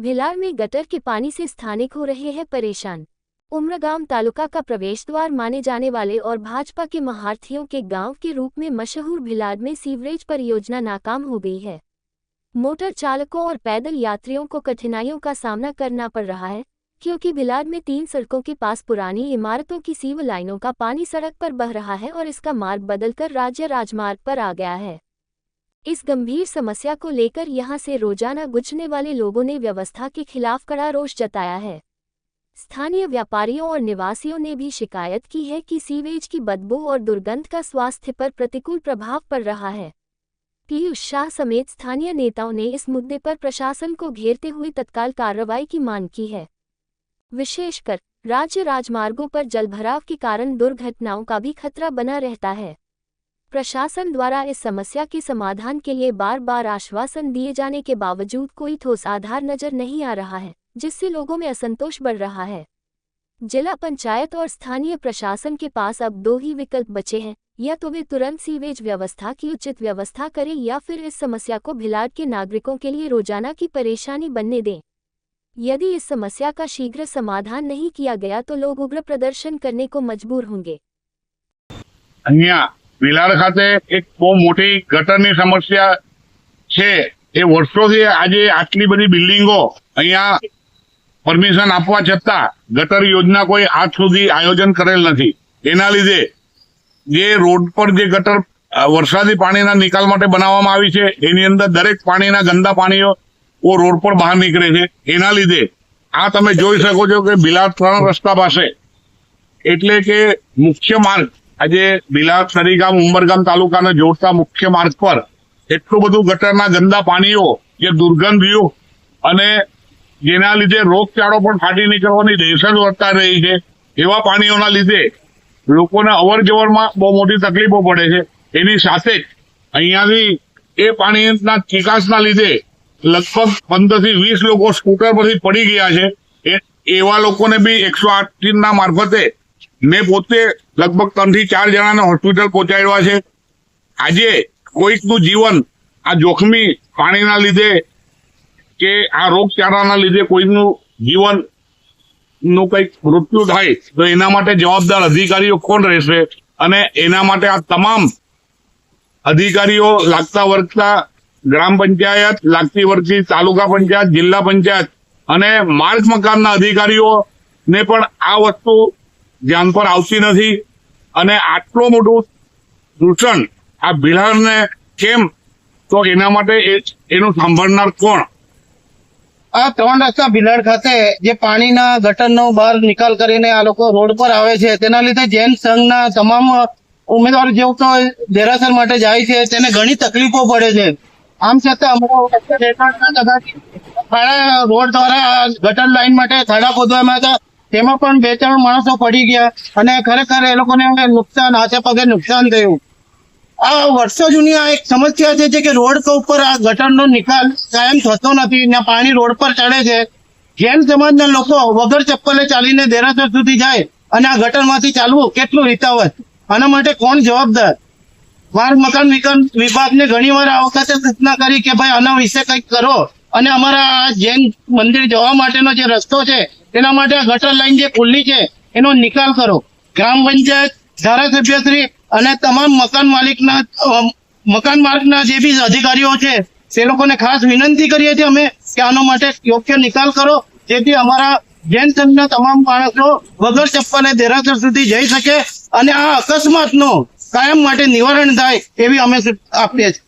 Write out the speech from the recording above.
भिलाड़ में गटर के पानी से स्थानिक हो रहे हैं परेशान। उमरगाम तालुका का प्रवेश द्वार माने जाने वाले और भाजपा के महारथियों के गांव के रूप में मशहूर भिलाड़ में सीवरेज परियोजना नाकाम हो गई है। मोटर चालकों और पैदल यात्रियों को कठिनाइयों का सामना करना पड़ रहा है, क्योंकि भिलाड़ में 3 सड़कों के पास पुरानी इमारतों की सीवर लाइनों का पानी सड़क पर बह रहा है और इसका मार्ग बदलकर राज्य राजमार्ग पर आ गया है। इस गंभीर समस्या को लेकर यहां से रोजाना गुजरने वाले लोगों ने व्यवस्था के खिलाफ कड़ा रोष जताया है। स्थानीय व्यापारियों और निवासियों ने भी शिकायत की है कि सीवेज की बदबू और दुर्गंध का स्वास्थ्य पर प्रतिकूल प्रभाव पड़ रहा है। पीयूष शाह समेत स्थानीय नेताओं ने इस मुद्दे पर प्रशासन को घेरते हुए तत्काल कार्रवाई की मांग की है। विशेषकर राज्य राजमार्गों पर जलभराव के कारण दुर्घटनाओं का भी खतरा बना रहता है। प्रशासन द्वारा इस समस्या के समाधान के लिए बार बार आश्वासन दिए जाने के बावजूद कोई ठोस आधार नजर नहीं आ रहा है, जिससे लोगों में असंतोष बढ़ रहा है। जिला पंचायत और स्थानीय प्रशासन के पास अब 2 ही विकल्प बचे हैं, या तो वे तुरंत सीवेज व्यवस्था की उचित व्यवस्था करें या फिर इस समस्या को भिलाड़ के नागरिकों के लिए रोजाना की परेशानी बनने दें। यदि इस समस्या का शीघ्र समाधान नहीं किया गया तो लोग उग्र प्रदर्शन करने को मजबूर होंगे। ભિલાડ ખાતે એક બહુ મોટી ગટરની સમસ્યા છે। એ વર્ષોથી આજે આટલી બધી બિલ્ડિંગો અહીંયા પરમિશન આપવા છતાં ગટર યોજના કોઈ આજ સુધી આયોજન કરેલ નથી। એના લીધે જે રોડ પર જે ગટર વરસાદી પાણીના નિકાલ માટે બનાવવામાં આવી છે એની અંદર દરેક પાણીના ગંદા પાણીઓ રોડ પર બહાર નીકળે છે। એના લીધે આ તમે જોઈ શકો છો કે ભિલાડ 3 રસ્તા પાસે એટલે કે મુખ્ય માર્ગ આજે ભિલાડ સરીગામ ઉમરગામ તાલુકાને જોડતા મુખ્ય માર્ગ પર એટલું બધું ગટરના ગંદા પાણીઓ જે દુર્ગંધયુક્ત અને જેના લીધે રોગચાળો પણ ફાટી નીકળવાની દહેશત વર્તાઈ રહી છે। એવા પાણીઓના લીધે લોકોને અવર જવરમાં બહુ મોટી તકલીફો પડે છે। એની સાથે જ અહીંયાથી એ પાણીના ચિકાસના લીધે લગભગ 15 થી 20 લોકો સ્કૂટર પરથી પડી ગયા છે। એવા લોકોને બી 108 ના મારફતે મેં પોતે લગભગ 3 થી 4 જણાને હોસ્પિટલ પહોંચાડ્યા છે। આજે કોઈકનું જીવન આ જોખમી પાણીના લીધે કે આ રોગચાળાના લીધે કોઈનું જીવનનું કંઈક મૃત્યુ થાય તો એના માટે જવાબદાર અધિકારીઓ કોણ રહેશે? અને એના માટે આ તમામ અધિકારીઓ લાગતા વળગતા ગ્રામ પંચાયત, લાગતી વળગતી તાલુકા પંચાયત, જિલ્લા પંચાયત અને માર્ગ મકાનના અધિકારીઓને પણ આ વસ્તુ ધ્યાન પર આવતી નથી। અને આટલું મોટું દૂષણ આ ભિલાડને કેમ, તો એના માટે એનું સાંભળનાર કોણ? આ 3 રસ્તા ભિલાડ ખાતે જે પાણીના ગટરનો બહાર નિકાલ કરીને આ લોકો રોડ પર આવે છે, તેના લીધે જૈન સંઘના તમામ ઉમેદવારો જેઓ તો દેરાસર માટે જાય છે તેને ઘણી તકલીફો પડે છે। આમ છતાં અમારા રોડ દ્વારા ગટર લાઈન માટે ખાડા ખોદવામાં હતા, તેમાં પણ 2-3 માણસો પડી ગયા અને ખરેખર એ લોકોને નુકસાન, હાથે પગે નુકસાન થયું। આ વર્ષો જૂની આ એક સમસ્યા છે કે રોડ ઉપર આ ગટરનો નિકાલ કાયમ થતો નથી ને પાણી રોડ પર ચડે છે। જૈન સમાજના લોકો વગર ચપ્પલે ચાલીને દેરાસર સુધી જાય અને આ ગટરમાંથી ચાલવું કેટલું હિતાવહ? આના માટે કોણ જવાબદાર? માર્ગ મકાન વિભાગને ઘણીવાર આ વખતે સૂચના કરી કે ભાઈ આના વિશે કંઈક કરો અને અમારા આ જૈન મંદિર જવા માટેનો જે રસ્તો છે તેના માટે આ ગટર લાઈન જે ખુલ્લી છે એનો નિકાલ કરો। ગ્રામ પંચાયત, ધારાસભ્યશ્રી અને તમામ મકાન માર્ગના જે બી અધિકારીઓ છે તે લોકોને ખાસ વિનંતી કરીએ છીએ અમે કે આનો માટે યોગ્ય નિકાલ કરો, જેથી અમારા જૈન સંઘના તમામ માણસો વગર ચપ્પલે દેરાસર સુધી જઈ શકે અને આ અકસ્માતનો કાયમ માટે નિવારણ થાય એવી અમે આપીએ છીએ।